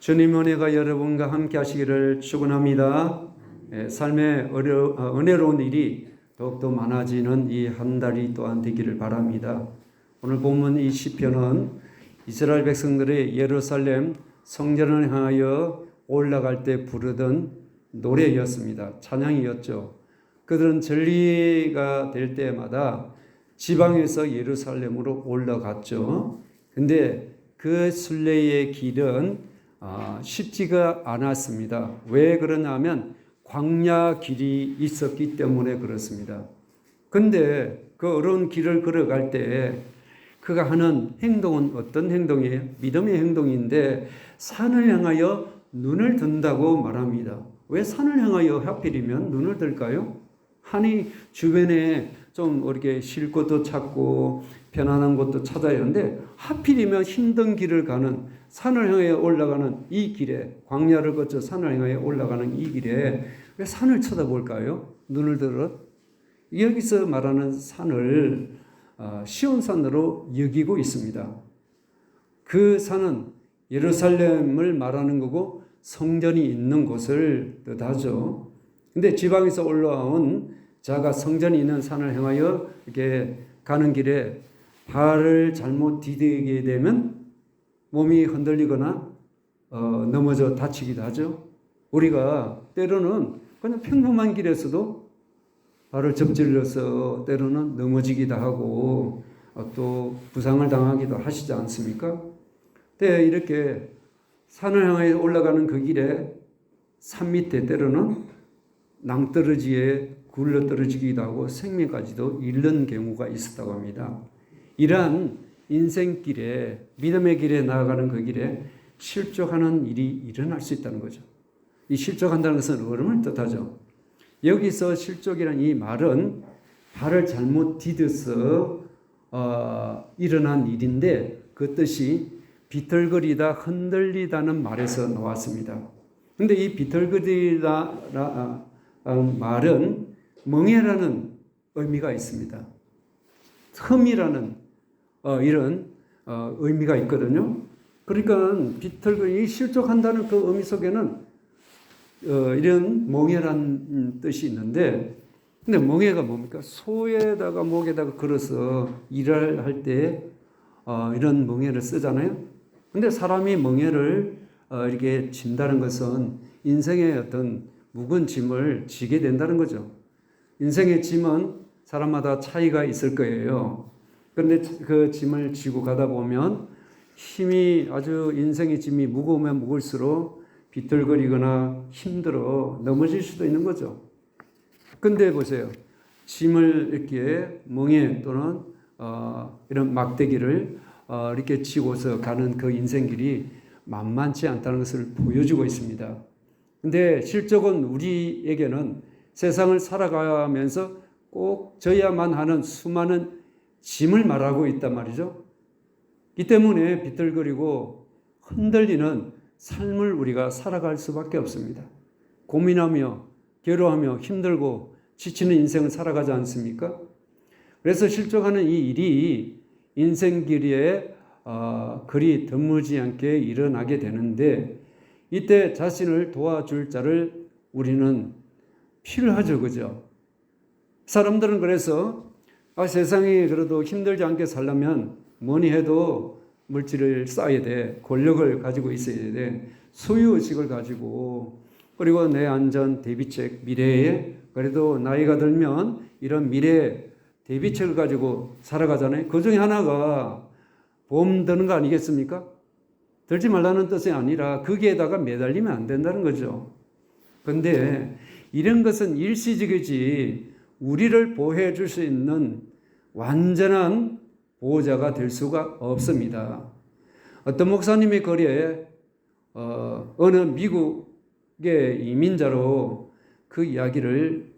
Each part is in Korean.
주님 은혜가 여러분과 함께 하시기를 축원합니다. 삶의 은혜로운 일이 더욱더 많아지는 이 한 달이 또한 되기를 바랍니다. 오늘 본문 이 시편은 이스라엘 백성들의 예루살렘 성전을 향하여 올라갈 때 부르던 노래였습니다. 찬양이었죠. 그들은 전리가 될 때마다 지방에서 예루살렘으로 올라갔죠. 근데 그 순례의 길은 쉽지가 않았습니다. 왜 그러냐면 광야 길이 있었기 때문에 그렇습니다. 근데 그 어려운 길을 걸어갈 때 그가 하는 행동은 어떤 행동이에요? 믿음의 행동인데 산을 향하여 눈을 든다고 말합니다. 왜 산을 향하여 하필이면 눈을 들까요? 아니 주변에 좀 이렇게 쉴 곳도 찾고 편안한 곳도 찾아야 하는데 하필이면 힘든 길을 가는 산을 향해 올라가는 이 길에 광야를 거쳐 산을 향해 올라가는 이 길에 왜 산을 쳐다볼까요? 눈을 들어 여기서 말하는 산을 시온산으로 여기고 있습니다. 그 산은 예루살렘을 말하는 거고 성전이 있는 곳을 뜻하죠. 근데 지방에서 올라온 자가 성전이 있는 산을 향하여 이렇게 가는 길에 발을 잘못 디디게 되면 몸이 흔들리거나 넘어져 다치기도 하죠. 우리가 때로는 그냥 평범한 길에서도 발을 접질러서 때로는 넘어지기도 하고 또 부상을 당하기도 하시지 않습니까? 때 이렇게 산을 향해 올라가는 그 길에 산 밑에 때로는 낭떠러지에 굴러 떨어지기도 하고 생명까지도 잃는 경우가 있었다고 합니다. 이러한 인생길에 믿음의 길에 나아가는 그 길에 실족하는 일이 일어날 수 있다는 거죠. 이 실족한다는 것은 어려움을 뜻하죠. 여기서 실족이라는 이 말은 발을 잘못 디뎌서 일어난 일인데 그 뜻이 비틀거리다 흔들리다는 말에서 나왔습니다. 그런데 이 비틀거리다라는 말은 멍해라는 의미가 있습니다. 흠이라는 이런 의미가 있거든요. 그러니까 비틀거리 실족한다는 그 의미 속에는 이런 멍해라는 뜻이 있는데, 근데 멍해가 뭡니까? 소에다가 목에다가 걸어서 일을 할 때 이런 멍해를 쓰잖아요. 근데 사람이 멍해를 이렇게 진다는 것은 인생의 어떤 무거운 짐을 지게 된다는 거죠. 인생의 짐은 사람마다 차이가 있을 거예요. 그런데 그 짐을 지고 가다 보면 힘이 아주 인생의 짐이 무거우면 무거울수록 비틀거리거나 힘들어 넘어질 수도 있는 거죠. 근데 보세요. 짐을 이렇게 멍에 또는 이런 막대기를 이렇게 지고서 가는 그 인생길이 만만치 않다는 것을 보여주고 있습니다. 근데 실적은 우리에게는 세상을 살아가면서 꼭 져야만 하는 수많은 짐을 말하고 있단 말이죠. 이 때문에 비틀거리고 흔들리는 삶을 우리가 살아갈 수밖에 없습니다. 고민하며 괴로워하며 힘들고 지치는 인생을 살아가지 않습니까? 그래서 실족하는 이 일이 인생길에 그리 드물지 않게 일어나게 되는데 이때 자신을 도와줄 자를 우리는 필요하죠. 그죠? 사람들은 그래서 세상이 그래도 힘들지 않게 살려면 뭐니 해도 물질을 쌓아야 돼. 권력을 가지고 있어야 돼. 소유의식을 가지고 그리고 내 안전 대비책 미래에 그래도 나이가 들면 이런 미래 대비책을 가지고 살아가잖아요. 그 중에 하나가 보험 드는 거 아니겠습니까? 들지 말라는 뜻이 아니라 거기에다가 매달리면 안 된다는 거죠. 그런데 이런 것은 일시적이지 우리를 보호해 줄 수 있는 완전한 보호자가 될 수가 없습니다. 어떤 목사님의 글에 어느 미국의 이민자로 그 이야기를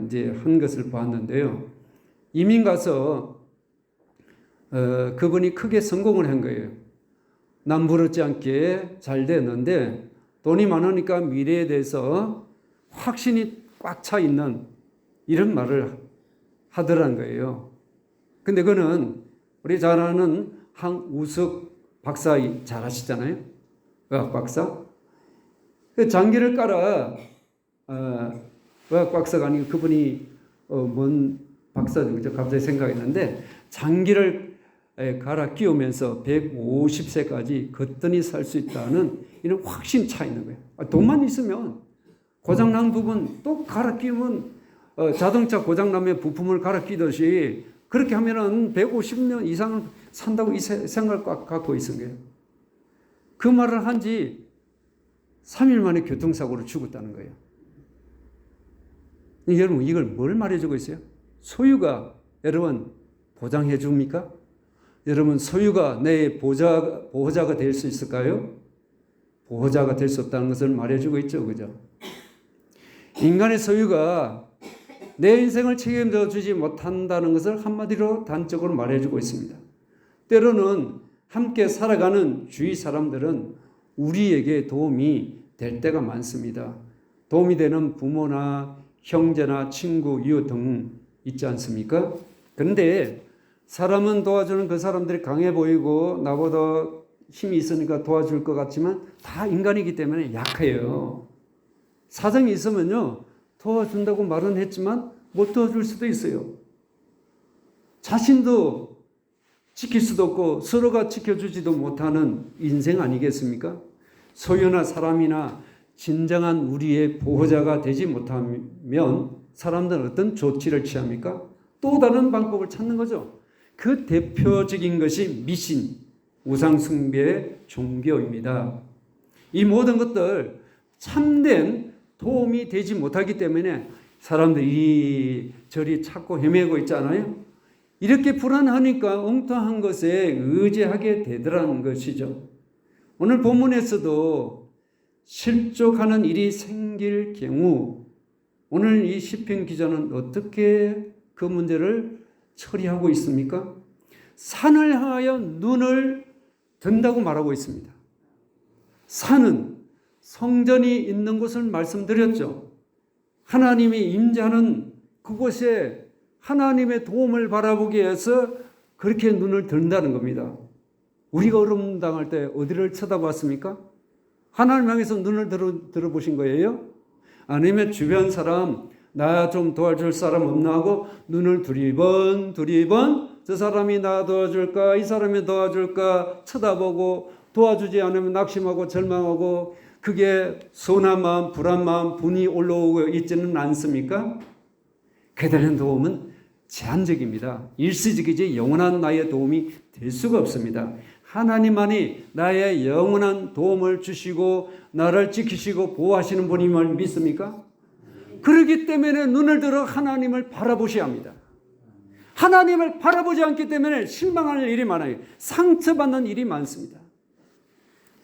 이제 한 것을 보았는데요. 이민 가서 그분이 크게 성공을 한 거예요. 남부럽지 않게 잘 됐는데 돈이 많으니까 미래에 대해서 확신이 꽉 차 있는 이런 말을 하더란 거예요. 근데 그는 우리 잘 아는 항우석 박사 잘 아시잖아요. 의학 박사. 그 장기를 깔아 의학 박사가 아니고 그분이 뭔 박사죠? 갑자기 생각했는데 장기를 갈아 끼우면서 150세까지 거뜬히 살 수 있다는 이런 확신 차 있는 거예요. 돈만 있으면 고장난 부분 또 갈아 끼우면 자동차 고장나면 부품을 갈아 끼듯이 그렇게 하면은 150년 이상을 산다고 이 생각을 갖고 있은 거예요. 그 말을 한 지 3일 만에 교통사고로 죽었다는 거예요. 여러분 이걸 뭘 말해주고 있어요? 소유가 여러분 보장해 줍니까? 여러분 소유가 내 보호자가 될 수 있을까요? 보호자가 될 수 없다는 것을 말해주고 있죠. 그죠? 인간의 소유가 내 인생을 책임져 주지 못한다는 것을 한마디로 단적으로 말해주고 있습니다. 때로는 함께 살아가는 주위 사람들은 우리에게 도움이 될 때가 많습니다. 도움이 되는 부모나 형제나 친구, 이웃 등 있지 않습니까? 그런데 사람은 도와주는 그 사람들이 강해 보이고 나보다 힘이 있으니까 도와줄 것 같지만 다 인간이기 때문에 약해요. 사정이 있으면요 도와준다고 말은 했지만 못 도와줄 수도 있어요. 자신도 지킬 수도 없고 서로가 지켜주지도 못하는 인생 아니겠습니까? 소유나 사람이나 진정한 우리의 보호자가 되지 못하면 사람들은 어떤 조치를 취합니까? 또 다른 방법을 찾는 거죠. 그 대표적인 것이 미신, 우상숭배의 종교입니다. 이 모든 것들 참된 도움이 되지 못하기 때문에 사람들이 저리 찾고 헤매고 있잖아요. 이렇게 불안하니까 엉뚱한 것에 의지하게 되더라는 것이죠. 오늘 본문에서도 실족하는 일이 생길 경우 오늘 이 시편 기자는 어떻게 그 문제를 처리하고 있습니까? 산을 향하여 눈을 든다고 말하고 있습니다. 산은 성전이 있는 곳을 말씀드렸죠. 하나님이 임재하는 그곳에 하나님의 도움을 바라보기 위해서 그렇게 눈을 든다는 겁니다. 우리가 어려움 당할 때 어디를 쳐다봤습니까? 하나님 향해서 눈을 들어보신 거예요? 아니면 주변 사람 나 좀 도와줄 사람 없나 하고 눈을 두리번 저 사람이 나 도와줄까 이 사람이 도와줄까 쳐다보고 도와주지 않으면 낙심하고 절망하고 그게 서운한 마음 불안 마음 분이 올라오고 있지는 않습니까? 그들의 도움은 제한적입니다. 일시적이지 영원한 나의 도움이 될 수가 없습니다. 하나님만이 나의 영원한 도움을 주시고 나를 지키시고 보호하시는 분임을 믿습니까? 그렇기 때문에 눈을 들어 하나님을 바라보셔야 합니다. 하나님을 바라보지 않기 때문에 실망할 일이 많아요. 상처받는 일이 많습니다.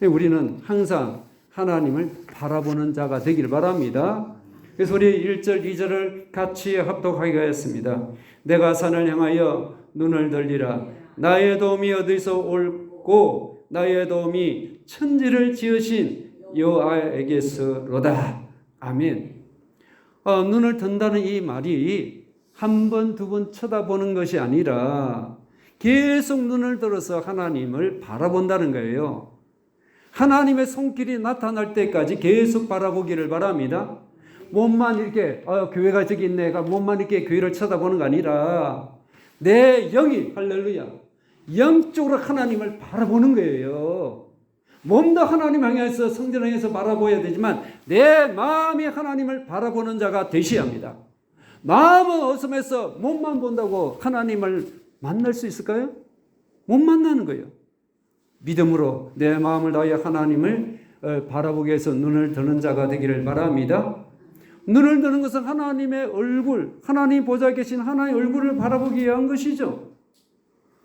우리는 항상 하나님을 바라보는 자가 되길 바랍니다. 그래서 우리 1절, 2절을 같이 합독하겠습니다. 내가 산을 향하여 눈을 들리라. 나의 도움이 어디서 올고 나의 도움이 천지를 지으신 여호와에게서로다. 아멘. 눈을 든다는 이 말이 한 번, 두 번 쳐다보는 것이 아니라 계속 눈을 들어서 하나님을 바라본다는 거예요. 하나님의 손길이 나타날 때까지 계속 바라보기를 바랍니다. 몸만 이렇게 교회가 저기 있네. 몸만 이렇게 교회를 쳐다보는 거 아니라 내 영이 할렐루야 영적으로 하나님을 바라보는 거예요. 몸도 하나님 향해서 성전 향해서 바라보아야 되지만 내 마음이 하나님을 바라보는 자가 되셔야 합니다. 마음은 어둠에서 몸만 본다고 하나님을 만날 수 있을까요? 못 만나는 거예요. 믿음으로 내 마음을 다하여 하나님을 바라보기 위해서 눈을 드는 자가 되기를 바랍니다. 눈을 드는 것은 하나님의 얼굴, 하나님 보좌에 계신 하나님의 얼굴을 바라보기 위한 것이죠.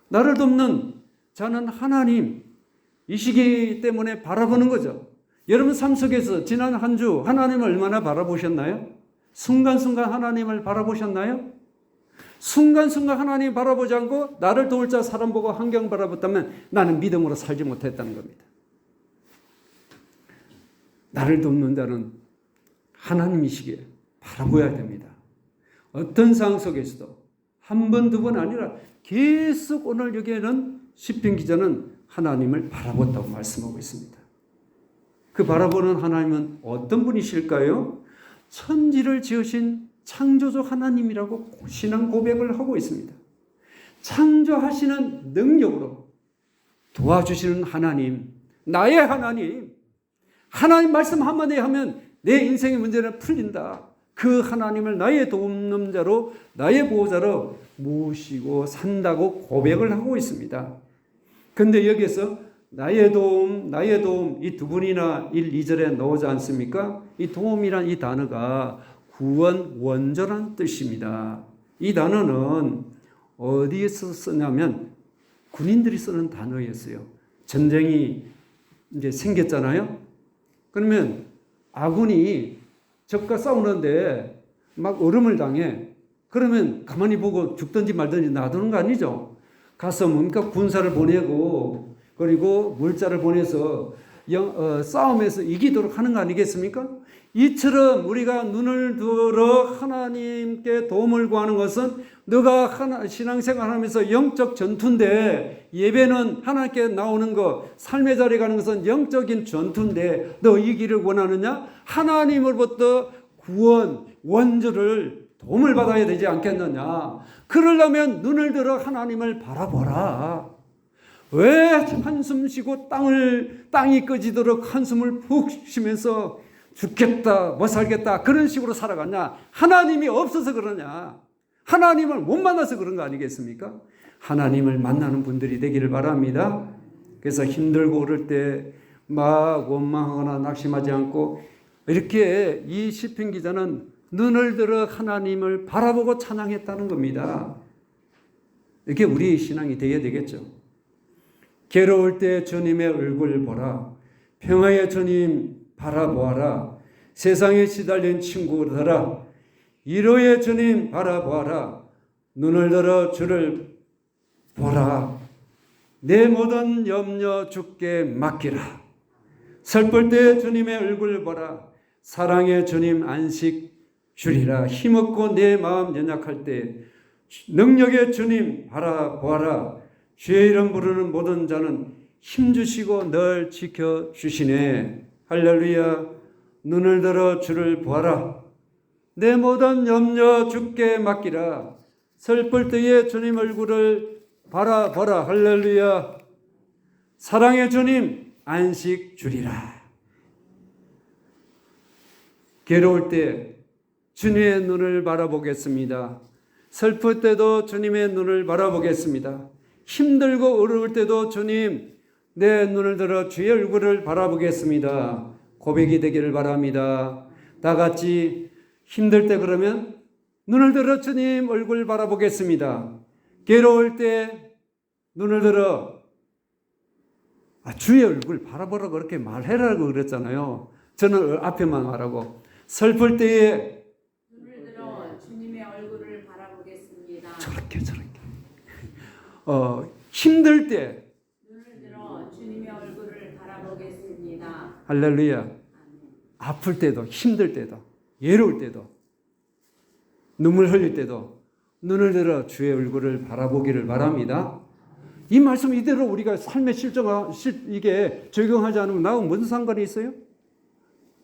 나를 돕는 자는 하나님, 이 시기 때문에 바라보는 거죠. 여러분 삶 속에서 지난 한 주 하나님을 얼마나 바라보셨나요? 순간순간 하나님을 바라보셨나요? 순간순간 하나님 바라보지 않고 나를 도울 자 사람 보고 환경 바라봤다면 나는 믿음으로 살지 못했다는 겁니다. 나를 돕는 자는 하나님이시기에 바라보아야 됩니다. 어떤 상황 속에서도 한 번, 두 번 아니라 계속 오늘 여기에는 시편 기자는 하나님을 바라본다고 말씀하고 있습니다. 그 바라보는 하나님은 어떤 분이실까요? 천지를 지으신 창조주 하나님이라고 신앙 고백을 하고 있습니다. 창조하시는 능력으로 도와주시는 하나님, 나의 하나님, 하나님 말씀 한마디 하면 내 인생의 문제는 풀린다. 그 하나님을 나의 돕는자로, 나의 보호자로 모시고 산다고 고백을 하고 있습니다. 그런데 여기에서 나의 도움 이 두 분이나 1, 2절에 나오지 않습니까? 이 도움이란 이 단어가 구원, 원조란 뜻입니다. 이 단어는 어디에서 쓰냐면 군인들이 쓰는 단어였어요. 전쟁이 이제 생겼잖아요. 그러면 아군이 적과 싸우는데 막 얼음을 당해. 그러면 가만히 보고 죽든지 말든지 놔두는 거 아니죠. 가서 뭔가 군사를 보내고 그리고 물자를 보내서 싸움에서 이기도록 하는 거 아니겠습니까? 이처럼 우리가 눈을 들어 하나님께 도움을 구하는 것은 너가 신앙생활 하면서 영적 전투인데, 예배는 하나님께 나오는 거, 삶의 자리에 가는 것은 영적인 전투인데 너 이 길을 원하느냐? 하나님으로부터 구원, 원조를 도움을 받아야 되지 않겠느냐? 그러려면 눈을 들어 하나님을 바라보라. 왜 한숨 쉬고 땅이 꺼지도록 한숨을 푹 쉬면서 죽겠다, 못 살겠다 그런 식으로 살아갔냐? 하나님이 없어서 그러냐? 하나님을 못 만나서 그런 거 아니겠습니까? 하나님을 만나는 분들이 되기를 바랍니다. 그래서 힘들고 그럴 때 막 원망하거나 낙심하지 않고, 이렇게 이 시편 기자는 눈을 들어 하나님을 바라보고 찬양했다는 겁니다. 이렇게 우리의 신앙이 되어야 되겠죠. 괴로울 때 주님의 얼굴 보라. 평화의 주님 바라보아라. 세상에 시달린 친구들아, 위로의 주님 바라보아라. 눈을 들어 주를 보라. 내 모든 염려 주께 맡기라. 슬플 때 주님의 얼굴 보라. 사랑의 주님 안식 주리라. 힘없고 내 마음 연약할 때 능력의 주님 바라보아라. 주의 이름 부르는 모든 자는 힘주시고 널 지켜주시네. 할렐루야. 눈을 들어 주를 보아라. 내 모든 염려 주께 맡기라. 슬플 때에 주님 얼굴을 바라보라. 할렐루야. 사랑의 주님 안식 주리라. 괴로울 때 주님의 눈을 바라보겠습니다. 슬플 때도 주님의 눈을 바라보겠습니다. 힘들고 어려울 때도 주님 내 눈을 들어 주의 얼굴을 바라보겠습니다. 고백이 되기를 바랍니다. 다 같이 힘들 때 그러면 눈을 들어 주님 얼굴 바라보겠습니다. 괴로울 때 눈을 들어 주의 얼굴 바라보라고 그렇게 말해라고 그랬잖아요. 저는 앞에만 말하고, 슬플 때에 눈을 들어 주님의 얼굴을 바라보겠습니다. 저렇게 힘들 때 눈을 들어 주님의 얼굴을 바라보겠습니다. 할렐루야. 아멘. 아플 때도, 힘들 때도, 외로울 때도, 눈물 흘릴 때도 눈을 들어 주의 얼굴을 바라보기를 바랍니다. 이 말씀 이대로 우리가 삶에 이게 적용하지 않으면 나하고 무슨 상관이 있어요?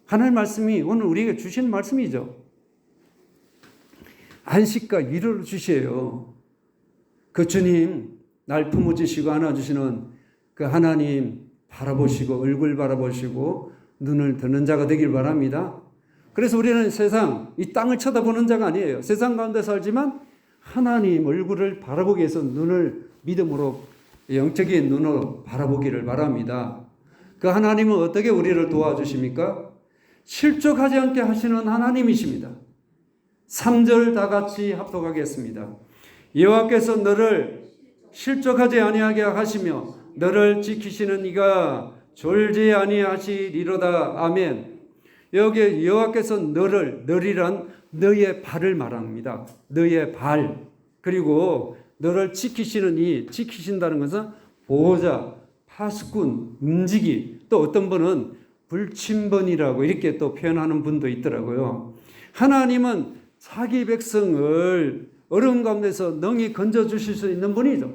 하나님 말씀이 오늘 우리에게 주신 말씀이죠. 안식과 위로를 주셔요. 그 주님, 날 품어주시고 안아주시는 그 하나님 바라보시고 얼굴 바라보시고 눈을 드는 자가 되길 바랍니다. 그래서 우리는 세상, 이 땅을 쳐다보는 자가 아니에요. 세상 가운데 살지만 하나님 얼굴을 바라보기 위해서 눈을 믿음으로, 영적인 눈으로 바라보기를 바랍니다. 그 하나님은 어떻게 우리를 도와주십니까? 실족하지 않게 하시는 하나님이십니다. 3절 다 같이 합독하겠습니다. 여호와께서 너를 실족하지 아니하게 하시며 너를 지키시는 이가 졸지 아니하시리로다. 아멘. 여기 여호와께서 너리란 너의 발을 말합니다. 너의 발. 그리고 너를 지키신다는 것은 보호자, 파수꾼, 움직이, 또 어떤 분은 불침번이라고 이렇게 또 표현하는 분도 있더라고요. 하나님은 자기 백성을 어려운 가운데서 능히 건져주실 수 있는 분이죠.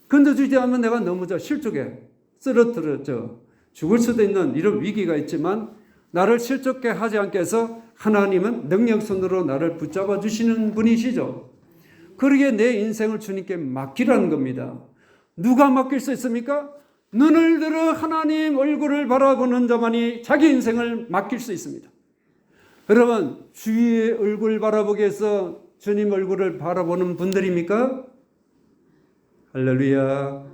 건져주지 않으면 내가 넘어져 실족해, 쓰러뜨려져, 죽을 수도 있는 이런 위기가 있지만 나를 실족게 하지 않게 해서 하나님은 능력손으로 나를 붙잡아 주시는 분이시죠. 그러기에 내 인생을 주님께 맡기라는 겁니다. 누가 맡길 수 있습니까? 눈을 들어 하나님 얼굴을 바라보는 자만이 자기 인생을 맡길 수 있습니다. 여러분, 주의 얼굴 바라보기 위해서 주님 얼굴을 바라보는 분들입니까? 할렐루야.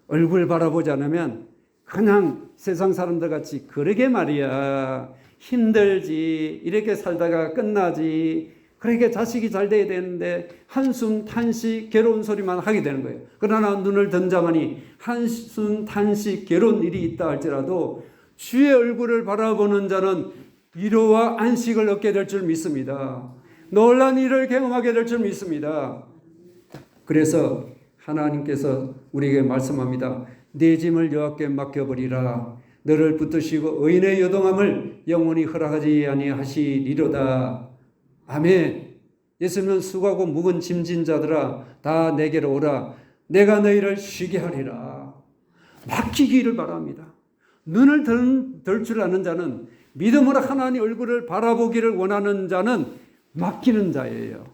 얼굴 바라보지 않으면 그냥 세상 사람들 같이 그러게 말이야, 힘들지, 이렇게 살다가 끝나지, 그렇게 자식이 잘 돼야 되는데 한숨 탄식 괴로운 소리만 하게 되는 거예요. 그러나 눈을 든 자만이 한숨 탄식 괴로운 일이 있다 할지라도 주의 얼굴을 바라보는 자는 위로와 안식을 얻게 될 줄 믿습니다. 놀란 일을 경험하게 될 줄 믿습니다. 그래서 하나님께서 우리에게 말씀합니다. 내 짐을 여호와께 맡겨버리라. 너를 붙드시고 의인의 요동함을 영원히 허락하지 아니하시리로다. 아멘. 예수님은 수고하고 무거운 짐진 자들아 다 내게로 오라. 내가 너희를 쉬게 하리라. 맡기기를 바랍니다. 눈을 들 줄 아는 자는, 믿음으로 하나님 얼굴을 바라보기를 원하는 자는 맡기는 자예요.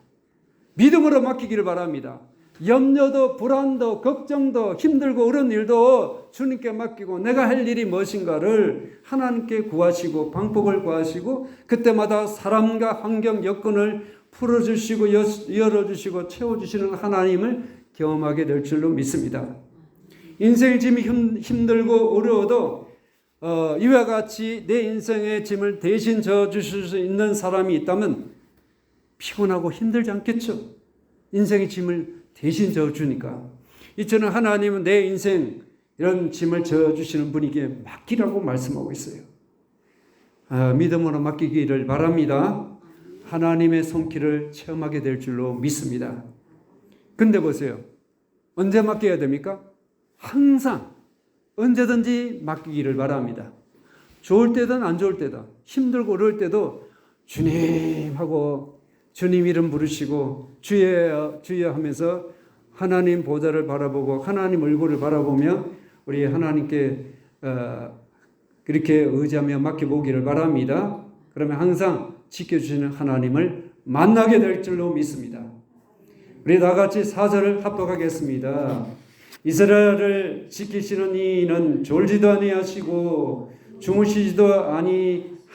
믿음으로 맡기기를 바랍니다. 염려도 불안도 걱정도 힘들고 어려운 일도 주님께 맡기고 내가 할 일이 무엇인가를 하나님께 구하시고 방법을 구하시고 그때마다 사람과 환경 여건을 풀어주시고 열어주시고 채워주시는 하나님을 경험하게 될 줄로 믿습니다. 인생의 짐이 힘들고 어려워도 이와 같이 내 인생의 짐을 대신 져주실 수 있는 사람이 있다면 피곤하고 힘들지 않겠죠. 인생의 짐을 대신 져주니까. 이처럼 하나님은 내 인생 이런 짐을 져주시는 분에게 맡기라고 말씀하고 있어요. 믿음으로 맡기기를 바랍니다. 하나님의 손길을 체험하게 될 줄로 믿습니다. 근데 보세요. 언제 맡겨야 됩니까? 항상 언제든지 맡기기를 바랍니다. 좋을 때든 안 좋을 때든 힘들고 어려울 때도 주님 하고 주님 이름 부르시고 주여 주여 하면서 하나님 보좌를 바라보고 하나님 얼굴을 바라보며 우리 하나님께 그렇게 의지하며 맡겨보기를 바랍니다. 그러면 항상 지켜주시는 하나님을 만나게 될 줄로 믿습니다. 우리 다 같이 4절을 합독하겠습니다. 이스라엘을 지키시는 이는 졸지도 아니하시고 주무시지도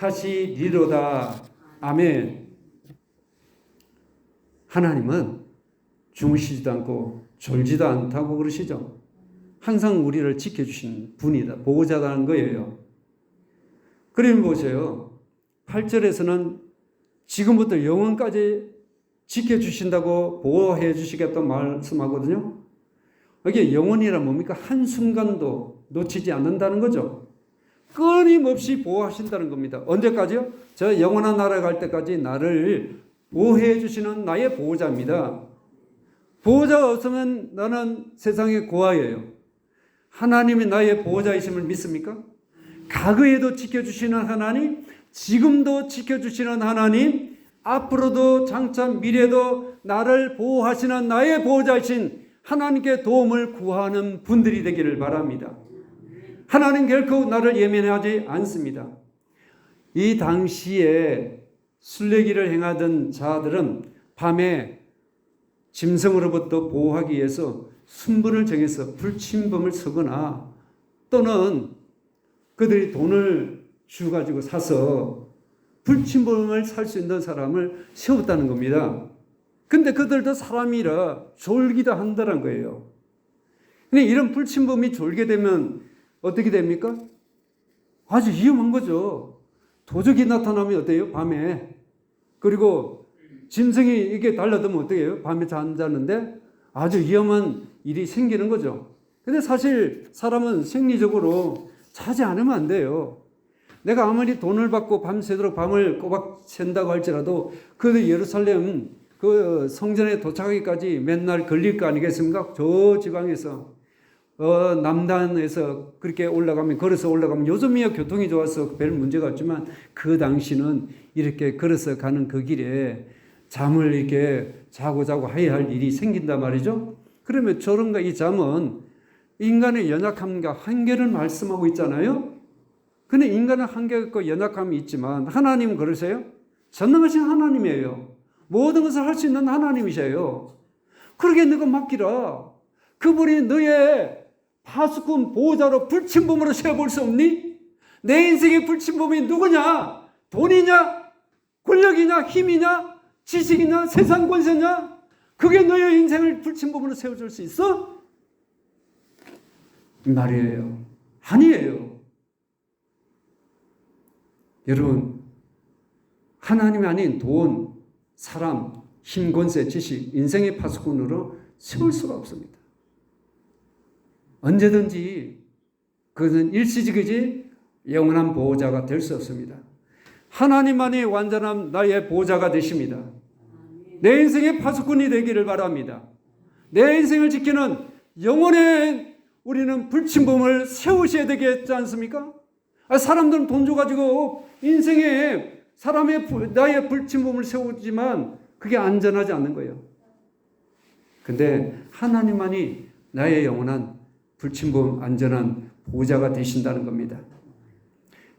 아니하시리로다. 아멘. 하나님은 주무시지도 않고 졸지도 않다고 그러시죠. 항상 우리를 지켜주시는 분이다. 보호자라는 거예요. 그러면 보세요. 8절에서는 지금부터 영원까지 지켜주신다고 보호해 주시겠다고 말씀하거든요. 이게 영원이란 뭡니까? 한순간도 놓치지 않는다는 거죠. 끊임없이 보호하신다는 겁니다. 언제까지요? 저 영원한 나라에 갈 때까지 나를 보호해 주시는 나의 보호자입니다. 보호자가 없으면 나는 세상의 고아예요. 하나님이 나의 보호자이심을 믿습니까? 과거에도 지켜주시는 하나님, 지금도 지켜주시는 하나님, 앞으로도 장차 미래도 나를 보호하시는 나의 보호자이신 하나님께 도움을 구하는 분들이 되기를 바랍니다. 하나님 결코 나를 예면하지 않습니다. 이 당시에 순례길을 행하던 자들은 밤에 짐승으로부터 보호하기 위해서 순번을 정해서 불침범을 서거나 또는 그들이 돈을 주가지고 사서 불침범을 살 수 있는 사람을 세웠다는 겁니다. 근데 그들도 사람이라 졸기도 한다는 거예요. 근데 이런 불침범이 졸게 되면 어떻게 됩니까? 아주 위험한 거죠. 도적이 나타나면 어때요? 밤에. 그리고 짐승이 이게 달라들면 어떻게 해요? 밤에 잠자는데 아주 위험한 일이 생기는 거죠. 근데 사실 사람은 생리적으로 자지 않으면 안 돼요. 내가 아무리 돈을 받고 밤새도록 밤을 꼬박 샌다고 할지라도 그 예루살렘 그 성전에 도착하기까지 맨날 걸릴 거 아니겠습니까? 저 지방에서 남단에서 그렇게 올라가면 걸어서 올라가면 요즘이야 교통이 좋아서 별 문제가 없지만 그 당시는 이렇게 걸어서 가는 그 길에 잠을 이렇게 자고 해야 할 일이 생긴단 말이죠. 그러면 저런가 이 잠은 인간의 연약함과 한계를 말씀하고 있잖아요. 근데 인간은 한계가 있고 연약함이 있지만 하나님은 그러세요? 전능하신 하나님이에요. 모든 것을 할 수 있는 하나님이세요. 그러게 너가 맡기라. 그분이 너의 파수꾼 보호자로 불침범으로 세워볼 수 없니? 내 인생의 불침범이 누구냐? 돈이냐? 권력이냐? 힘이냐? 지식이냐? 세상 권세냐? 그게 너의 인생을 불침범으로 세워줄 수 있어? 말이에요. 아니에요. 여러분, 하나님이 아닌 돈, 사람, 힘, 권세, 지식, 인생의 파수꾼으로 세울 수가 없습니다. 언제든지 그것은 일시적이지 영원한 보호자가 될 수 없습니다. 하나님만이 완전한 나의 보호자가 되십니다. 내 인생의 파수꾼이 되기를 바랍니다. 내 인생을 지키는 영원의 우리는 불침범을 세우셔야 되겠지 않습니까? 사람들은 돈 줘가지고 인생에 나의 불침범을 세우지만 그게 안전하지 않는 거예요. 근데 하나님만이 나의 영원한 불침범 안전한 보호자가 되신다는 겁니다.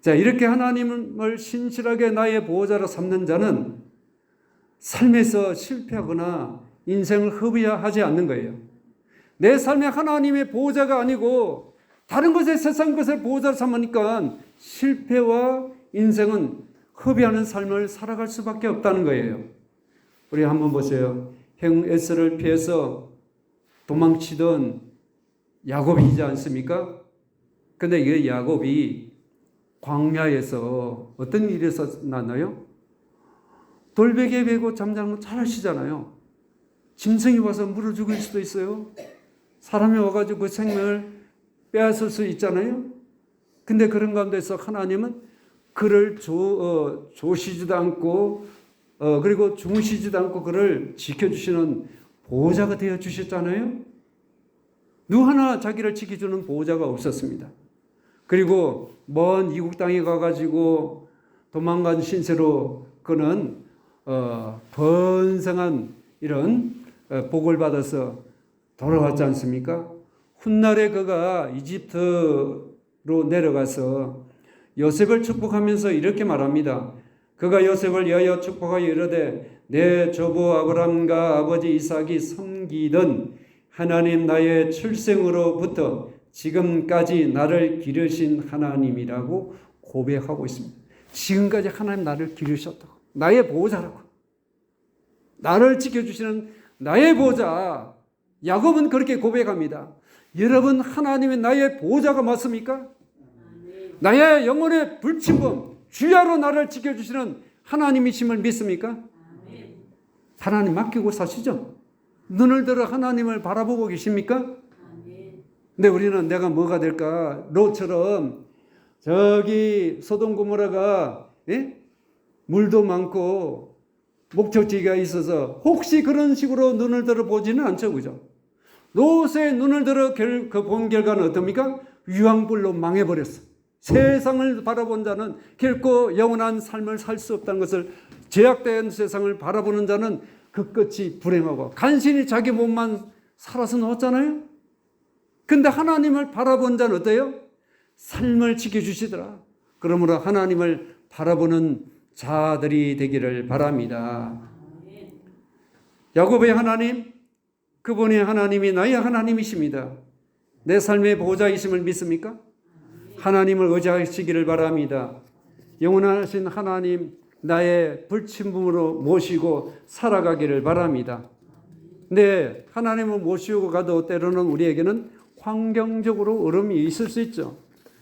자, 이렇게 하나님을 신실하게 나의 보호자로 삼는 자는 삶에서 실패하거나 인생을 허비하지 않는 거예요. 내 삶에 하나님의 보호자가 아니고 다른 것에 세상 것을 보호자로 삼으니까 실패와 인생은 허비하는 삶을 살아갈 수밖에 없다는 거예요. 우리 한번 보세요. 형 에서를 피해서 도망치던 야곱이지 않습니까? 근데 이 야곱이 광야에서 어떤 일이 있었나요? 돌베개 베고 잠자는 거 잘 아시잖아요. 짐승이 와서 물어 죽일 수도 있어요. 사람이 와가지고 그 생명을 빼앗을 수 있잖아요. 근데 그런 가운데서 하나님은 그를 조시지도 않고 그리고 주무시지도 않고 그를 지켜주시는 보호자가 되어 주셨잖아요. 누구 하나 자기를 지켜주는 보호자가 없었습니다. 그리고 먼 이국 땅에 가가지고 도망간 신세로 그는 번성한 이런 복을 받아서 돌아왔지 않습니까? 훗날에 그가 이집트로 내려가서 요셉을 축복하면서 이렇게 말합니다. 그가 요셉을 위하여 축복하여 이르되 내 조부 아브람과 아버지 이삭이 섬기던 하나님 나의 출생으로부터 지금까지 나를 기르신 하나님이라고 고백하고 있습니다. 지금까지 하나님 나를 기르셨다고. 나의 보호자라고. 나를 지켜주시는 나의 보호자. 야곱은 그렇게 고백합니다. 여러분, 하나님이 나의 보호자가 맞습니까? 나의 영혼의 불침범, 주야로 나를 지켜주시는 하나님이심을 믿습니까? 하나님 맡기고 사시죠? 눈을 들어 하나님을 바라보고 계십니까? 근데 우리는 내가 뭐가 될까? 롯처럼 저기 소돔 고모라가 물도 많고 목적지가 있어서 혹시 그런 식으로 눈을 들어 보지는 않죠, 그죠? 롯의 눈을 들어 그 본 결과는 어떻습니까? 유황불로 망해버렸어. 세상을 바라본 자는 결코 영원한 삶을 살 수 없다는 것을, 제약된 세상을 바라보는 자는 그 끝이 불행하고 간신히 자기 몸만 살아서 놓았잖아요. 근데 하나님을 바라본 자는 어때요? 삶을 지켜주시더라. 그러므로 하나님을 바라보는 자들이 되기를 바랍니다. 야곱의 하나님, 그분의 하나님이 나의 하나님이십니다. 내 삶의 보호자이심을 믿습니까? 하나님을 의지하시기를 바랍니다. 영원하신 하나님, 나의 불침범으로 모시고 살아가기를 바랍니다. 근데 하나님을 모시고 가도 때로는 우리에게는 환경적으로 어려움이 있을 수 있죠.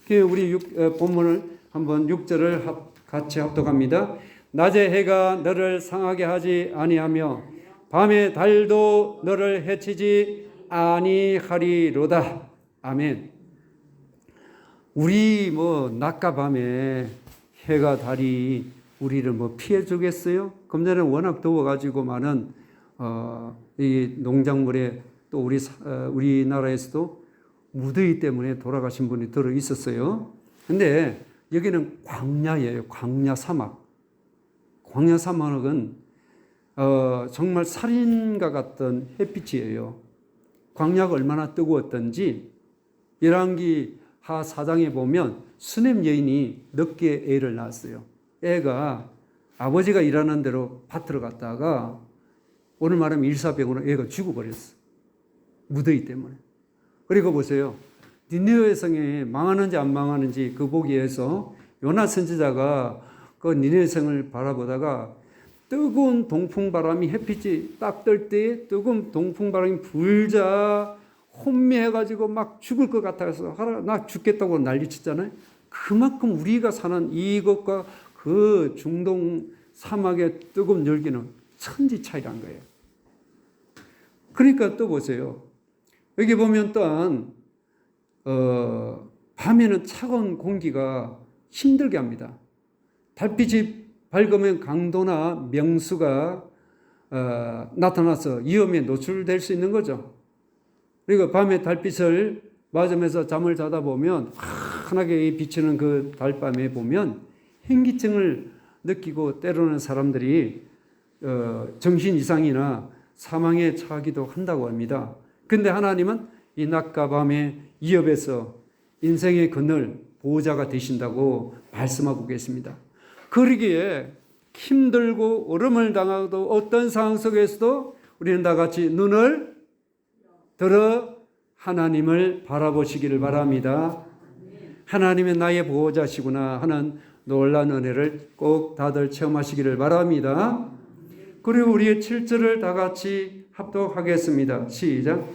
우리 본문을 한번 6절을 같이 합독합니다. 낮에 해가 너를 상하게 하지 아니하며 밤에 달도 너를 해치지 아니하리로다. 아멘. 우리 낮과 밤에 해가 달이 우리를 피해 주겠어요? 금년에는 워낙 더워가지고만은 이 농작물에 또 우리나라에서도 무더위 때문에 돌아가신 분이 들어 있었어요. 근데 여기는 광야예요. 광야 사막. 광야 사막은 정말 살인과 같던 햇빛이에요. 광야가 얼마나 뜨거웠던지 열왕기 하 4장에 보면 수넴 여인이 늦게 애를 낳았어요. 애가 아버지가 일하는 대로 밭으로 갔다가 오늘 말하면 일사병으로 애가 죽어버렸어. 무더위 때문에. 그리고 보세요. 니느웨 성에 망하는지 안 망하는지 그 보기에서 요나 선지자가 그 니느웨 성을 바라보다가 뜨거운 동풍바람이 햇빛이 딱 뜰 때 뜨거운 동풍바람이 불자 혼미해가지고 막 죽을 것 같아서 나 죽겠다고 난리쳤잖아요. 그만큼 우리가 사는 이것과 그 중동 사막의 뜨거운 열기는 천지 차이란 거예요. 그러니까 또 보세요. 여기 보면 또한 밤에는 차가운 공기가 힘들게 합니다. 달빛이 밝으면 강도나 명수가 나타나서 위험에 노출될 수 있는 거죠. 그리고 밤에 달빛을 맞으면서 잠을 자다 보면 환하게 비치는 그 달밤에 보면 현기증을 느끼고 때로는 사람들이 정신 이상이나 사망에 처하기도 한다고 합니다. 근데 하나님은 이 낮과 밤의 위협에서 인생의 그늘 보호자가 되신다고 말씀하고 계십니다. 그러기에 힘들고 어려움을 당하도 어떤 상황 속에서도 우리는 다 같이 눈을 들어 하나님을 바라보시기를 바랍니다. 하나님은 나의 보호자시구나 하는 놀라운 은혜를 꼭 다들 체험하시기를 바랍니다. 그리고 우리의 7절을 다 같이 합독하겠습니다. 시작.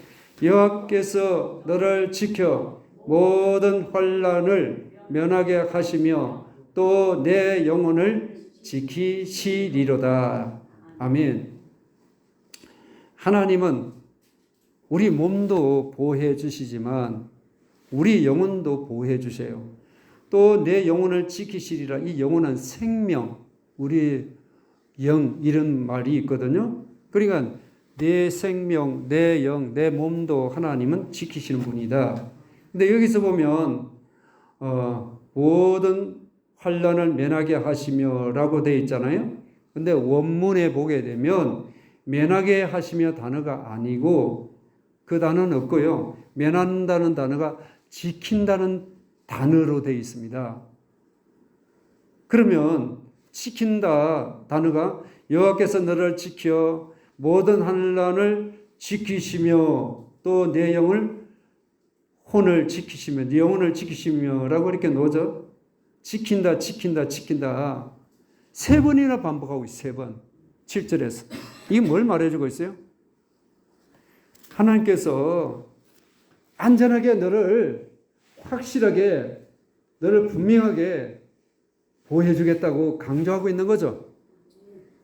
여호와께서 너를 지켜 모든 환난을 면하게 하시며 또 내 영혼을 지키시리로다. 아멘. 하나님은 우리 몸도 보호해 주시지만 우리 영혼도 보호해 주세요. 또 내 영혼을 지키시리라. 이 영혼은 생명, 우리 영 이런 말이 있거든요. 그러니까 내 생명, 내 영, 내 몸도 하나님은 지키시는 분이다. 근데 여기서 보면 모든 환난을 면하게 하시며라고 되어 있잖아요. 근데 원문에 보게 되면 면하게 하시며 단어가 아니고 그 단어는 없고요. 면한다는 단어가 지킨다는 단어로 되어 있습니다. 그러면 지킨다 단어가 여호와께서 너를 지켜 모든 환난을 지키시며 또 내 혼을 지키시며 네 영혼을 지키시며라고 이렇게 놓죠. 지킨다 지킨다 지킨다 세 번이나 반복하고 있어요. 세 번. 7절에서. 이게 뭘 말해주고 있어요? 하나님께서 안전하게 너를 확실하게 너를 분명하게 보호해 주겠다고 강조하고 있는 거죠.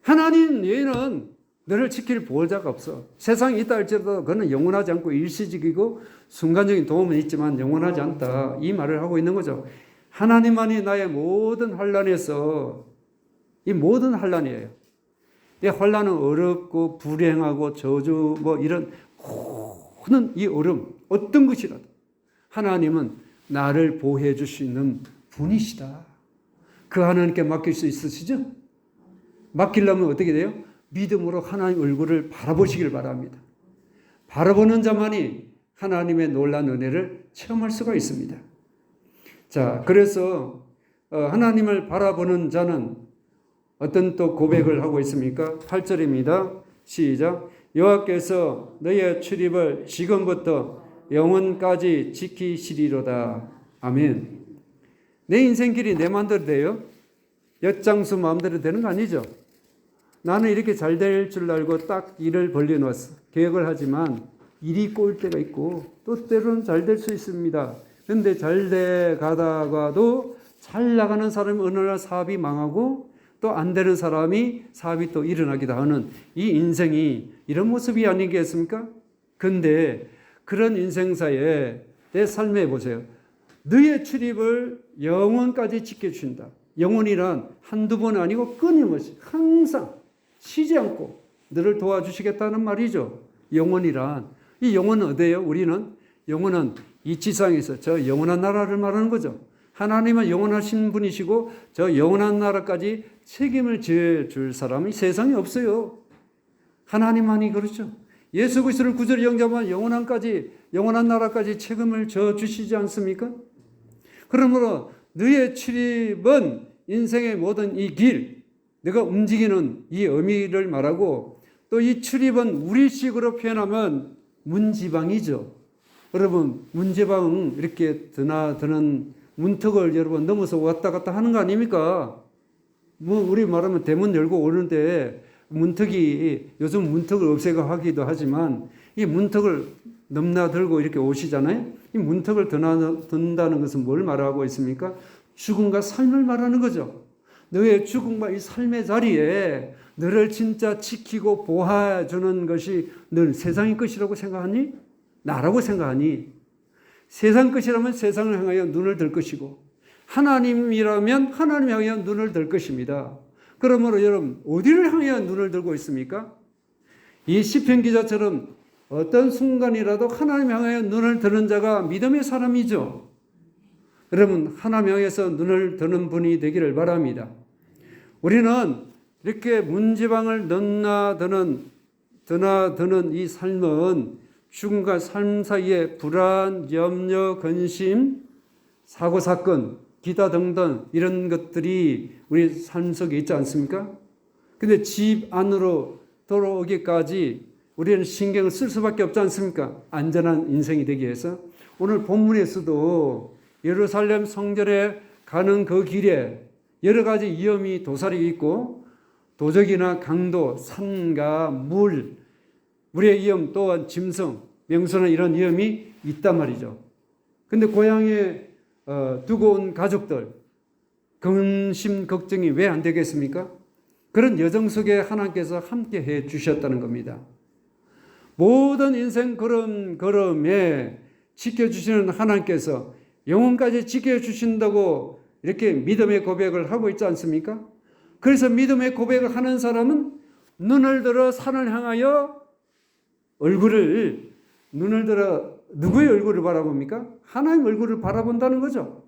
하나님 외에는 너를 지킬 보호자가 없어. 세상에 있다 할지라도 그는 영원하지 않고 일시적이고 순간적인 도움은 있지만 영원하지 않다. 이 말을 하고 있는 거죠. 하나님만이 나의 모든 환난에서 이 모든 환난이에요. 이 환난은 어렵고 불행하고 저주 뭐 이런 모든 이 어려움 어떤 것이라도 하나님은 나를 보호해 줄 수 있는 분이시다. 그 하나님께 맡길 수 있으시죠? 맡기려면 어떻게 돼요? 믿음으로 하나님 얼굴을 바라보시길 바랍니다. 바라보는 자만이 하나님의 놀라운 은혜를 체험할 수가 있습니다. 자, 그래서 하나님을 바라보는 자는 어떤 또 고백을 하고 있습니까? 8절입니다. 시작. 여호와께서 너의 출입을 지금부터 영원까지 지키시리로다. 아멘. 내 인생길이 내 마음대로 돼요? 엿장수 마음대로 되는 거 아니죠? 나는 이렇게 잘 될 줄 알고 딱 일을 벌려놓았어. 계획을 하지만 일이 꼬일 때가 있고 또 때로는 잘 될 수 있습니다. 그런데 잘 돼 가다가도 잘 나가는 사람이 어느 날 사업이 망하고 또 안 되는 사람이 사업이 또 일어나기도 하는 이 인생이 이런 모습이 아니겠습니까? 근데 그런 인생사에 내 삶에 보세요. 너의 출입을 영원까지 지켜준다. 영원이란 한두 번 아니고 끊임없이 항상 쉬지 않고 너를 도와주시겠다는 말이죠. 영원이란. 이 영혼은 어디예요? 우리는 영혼은 이 지상에서 저 영원한 나라를 말하는 거죠. 하나님은 영원하신 분이시고 저 영원한 나라까지 책임을 질 사람이 세상에 없어요. 하나님만이 그렇죠. 예수 그리스도를 구주로 영접하면 영원한까지 영원한 나라까지 책임을 져 주시지 않습니까? 그러므로 너의 출입은 인생의 모든 이 길, 내가 움직이는 이 의미를 말하고, 또 이 출입은 우리식으로 표현하면 문지방이죠. 여러분, 문지방 이렇게 드는 문턱을 여러분 넘어서 왔다 갔다 하는 거 아닙니까? 뭐 우리 말하면 대문 열고 오는데 문턱이, 요즘 문턱을 없애고 하기도 하지만 이 문턱을 넘나들고 이렇게 오시잖아요. 이 문턱을 든다는 것은 뭘 말하고 있습니까? 죽음과 삶을 말하는 거죠. 너의 죽음과 이 삶의 자리에 너를 진짜 지키고 보호해주는 것이 늘 세상의 것이라고 생각하니? 나라고 생각하니? 세상 것이라면 세상을 향하여 눈을 들 것이고, 하나님이라면 하나님 향하여 눈을 들 것입니다. 그러므로 여러분, 어디를 향하여 눈을 들고 있습니까? 이 시편 기자처럼 어떤 순간이라도 하나님 향하여 눈을 드는 자가 믿음의 사람이죠. 여러분, 하나님 향해서 눈을 드는 분이 되기를 바랍니다. 우리는 이렇게 문지방을 드나드는 이 삶은 죽음과 삶 사이에 불안, 염려, 근심, 사고, 사건, 기타 등등 이런 것들이 우리 삶 속에 있지 않습니까? 근데 집 안으로 돌아오기까지 우리는 신경을 쓸 수밖에 없지 않습니까? 안전한 인생이 되기 위해서. 오늘 본문에서도 예루살렘 성전에 가는 그 길에 여러 가지 위험이 도사리 있고, 도적이나 강도, 산과 물의 위험, 또한 짐승, 명수나 이런 위험이 있단 말이죠. 근데 고향에 두고 온 가족들, 근심, 걱정이 왜 안 되겠습니까? 그런 여정 속에 하나님께서 함께 해 주셨다는 겁니다. 모든 인생 걸음에 지켜주시는 하나님께서 영혼까지 지켜주신다고 이렇게 믿음의 고백을 하고 있지 않습니까? 그래서 믿음의 고백을 하는 사람은 눈을 들어 산을 향하여 눈을 들어 누구의 얼굴을 바라봅니까? 하나님 얼굴을 바라본다는 거죠.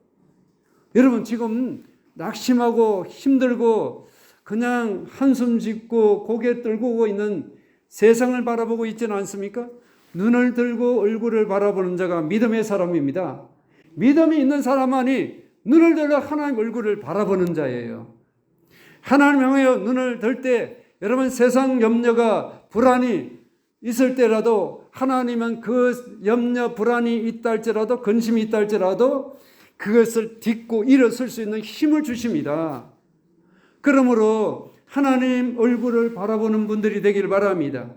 여러분, 지금 낙심하고 힘들고 그냥 한숨 짓고 고개 떨고 있는 세상을 바라보고 있지는 않습니까? 눈을 들고 얼굴을 바라보는 자가 믿음의 사람입니다. 믿음이 있는 사람만이 눈을 들어 하나님 얼굴을 바라보는 자예요. 하나님 향하여 눈을 들 때 여러분, 세상 염려가 불안이 있을 때라도 하나님은 그 염려 불안이 있다 할지라도, 근심이 있다 할지라도 그것을 딛고 일어설 수 있는 힘을 주십니다. 그러므로 하나님 얼굴을 바라보는 분들이 되기를 바랍니다.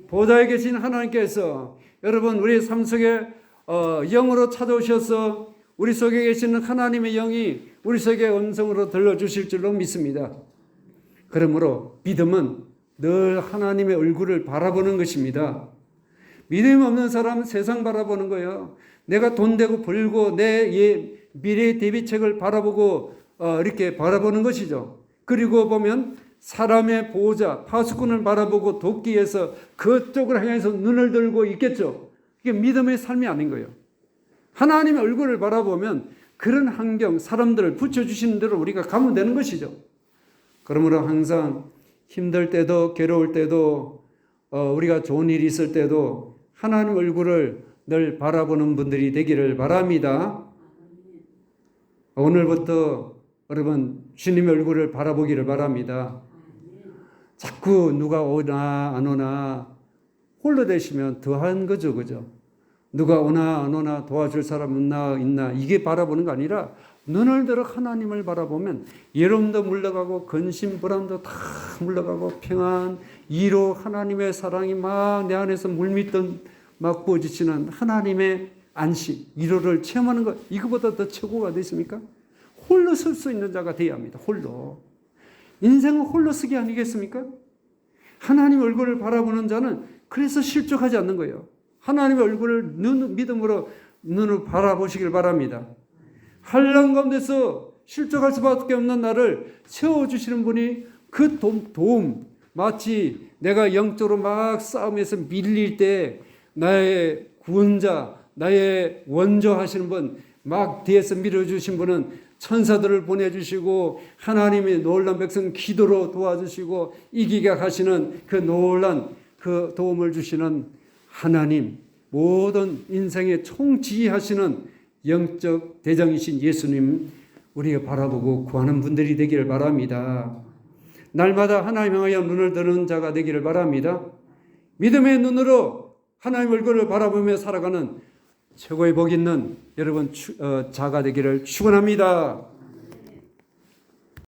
보좌에 계신 하나님께서 여러분 우리 삶 속에 영으로 찾아오셔서 우리 속에 계시는 하나님의 영이 우리 속에 음성으로 들려주실 줄로 믿습니다. 그러므로 믿음은 늘 하나님의 얼굴을 바라보는 것입니다. 믿음 없는 사람은 세상 바라보는 거예요. 내가 돈 되고 벌고 내 미래의 대비책을 바라보고 이렇게 바라보는 것이죠. 그리고 보면 사람의 보호자, 파수꾼을 바라보고 돕기 위해서 그쪽을 향해서 눈을 들고 있겠죠. 이게 믿음의 삶이 아닌 거예요. 하나님의 얼굴을 바라보면 그런 환경, 사람들을 붙여주시는 대로 우리가 가면 되는 것이죠. 그러므로 항상 힘들 때도 괴로울 때도 우리가 좋은 일이 있을 때도 하나님 얼굴을 늘 바라보는 분들이 되기를 바랍니다. 오늘부터 여러분 주님의 얼굴을 바라보기를 바랍니다. 자꾸 누가 오나 안 오나 홀로 되시면 더한 거죠. 그죠? 누가 오나 안 오나 도와줄 사람 있나 이게 바라보는 거 아니라 눈을 들어 하나님을 바라보면 예로움도 물러가고 근심 불안도 다 물러가고 평안, 위로, 하나님의 사랑이 막 내 안에서 물밀듯 막 부어지시는 하나님의 안식, 위로를 체험하는 것, 이거보다 더 최고가 어딨습니까? 홀로 설 수 있는 자가 되어야 합니다. 홀로. 인생은 홀로 쓰기 아니겠습니까? 하나님 얼굴을 바라보는 자는 그래서 실족하지 않는 거예요. 하나님의 얼굴을 믿음으로 눈을 바라보시길 바랍니다. 환난 가운데서 실족할 수밖에 없는 나를 세워주시는 분이 그 도움, 마치 내가 영적으로 막 싸움에서 밀릴 때 나의 구원자, 나의 원조하시는 분, 막 뒤에서 밀어주신 분은 천사들을 보내주시고 하나님의 놀란 백성 기도로 도와주시고 이기게 하시는 그 놀란 그 도움을 주시는 하나님, 모든 인생의 총지휘하시는 영적 대장이신 예수님 우리가 바라보고 구하는 분들이 되기를 바랍니다. 날마다 하나님 향하여 눈을 드는 자가 되기를 바랍니다. 믿음의 눈으로 하나님 얼굴을 바라보며 살아가는 최고의 복 있는 여러분 자가 되기를 축원합니다.